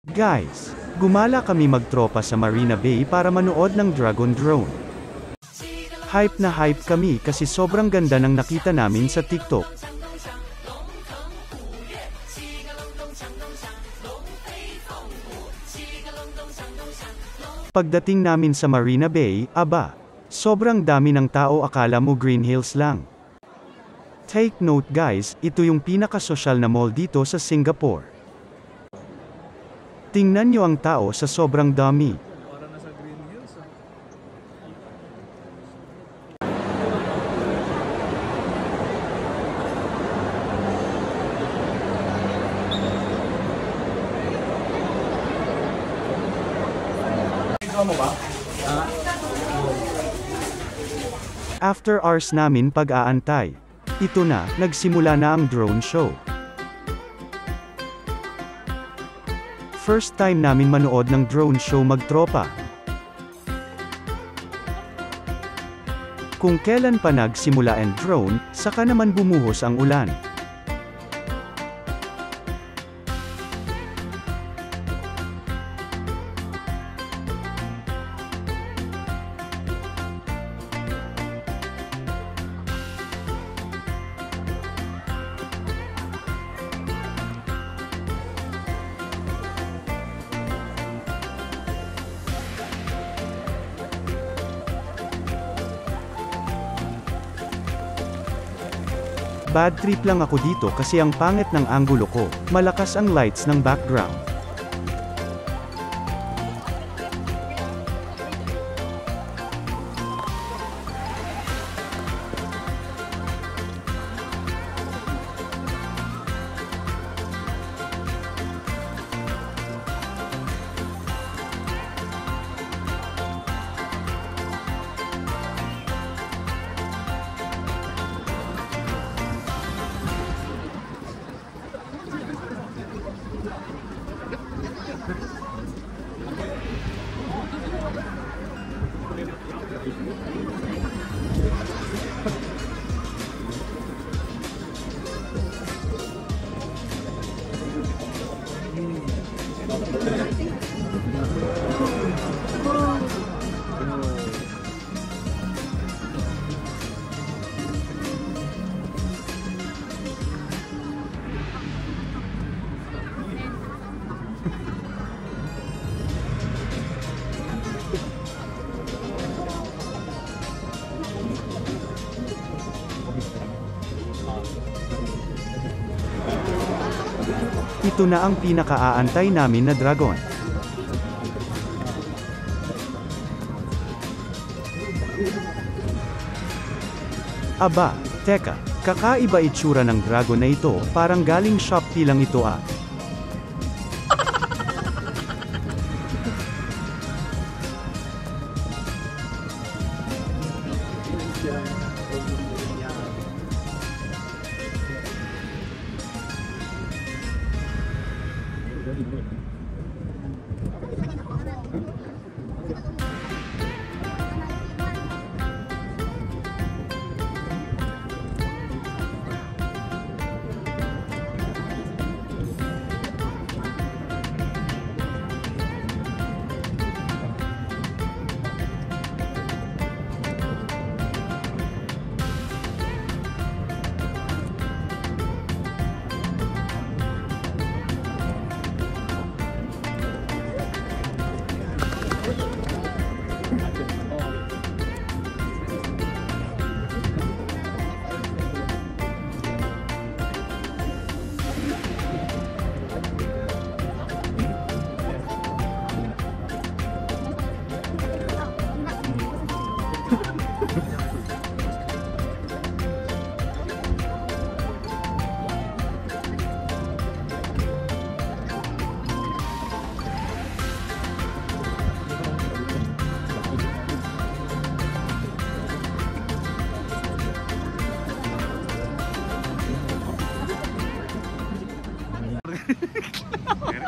Guys, gumala kami magtropa sa Marina Bay para manood ng Dragon Drone. Hype na hype kami kasi sobrang ganda ng nakita namin sa TikTok. Pagdating namin sa Marina Bay, aba, sobrang dami ng tao, akala mo Green Hills lang. Take note guys, ito yung pinakasosyal na mall dito sa Singapore. Tingnan nyo ang tao sa sobrang dami. Para nasa Green Hills. Mo ba? After hours namin pag-aantay, ito na, nagsimula na ang drone show. First time namin manood ng drone show magtropa. Kung kailan pa nagsimula ang drone, saka naman bumuhos ang ulan. Bad trip lang ako dito kasi ang pangit ng anggulo ko, malakas ang lights ng background. Ito na ang pinaka-aantay namin na dragon. Aba, teka, kakaiba itsura ng dragon na ito, parang galing Shopee lang ito ah.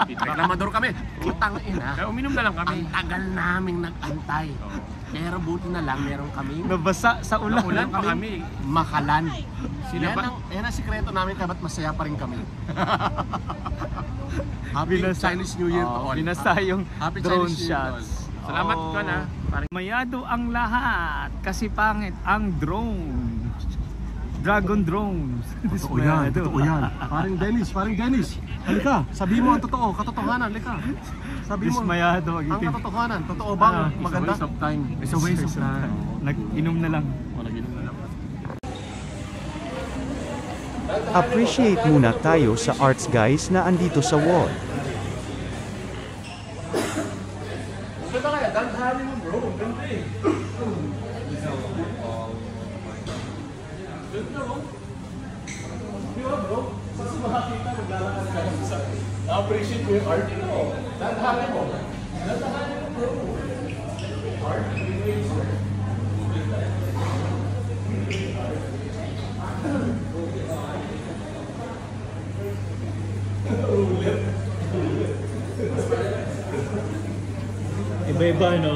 Reklamador kami. Utang ina. Kaya uminom na lang kami. Ang tagal naming nag-antay. Pero buti na lang meron kami. Nabasa sa ulan. Ulan pa kami. Makalan. Sila Yan ang sikreto namin kaya ba't masaya pa rin kami. Happy Binasa- Chinese New Year to all. Binasa yung Happy drone Chinese New Year to shots. Salamat Oo. ka na. Parang Mayado ang lahat kasi pangit ang drone. Dragon drones. Totoo yan, totoo yan. Paring Dennis. Halika, sabi mo ang totoo, katotohanan, halika. Sabi mo, Dismayado ang mag-itim. katotohanan, totoo bang maganda? It's a waste of time. It's a waste of time. Nag-inom na lang. Nag-inom na lang. Appreciate muna tayo sa arts guys na andito sa wall. Appreciate mo yung art mo. Dandahan mo. Iba-iba, no?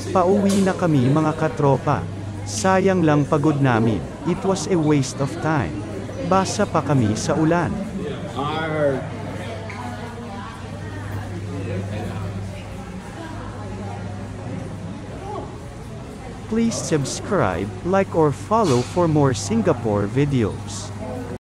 Pauwi na kami mga katropa. Sayang lang pagod namin. It was a waste of time. Basa pa kami sa ulan. Please subscribe, like or follow for more Singapore videos.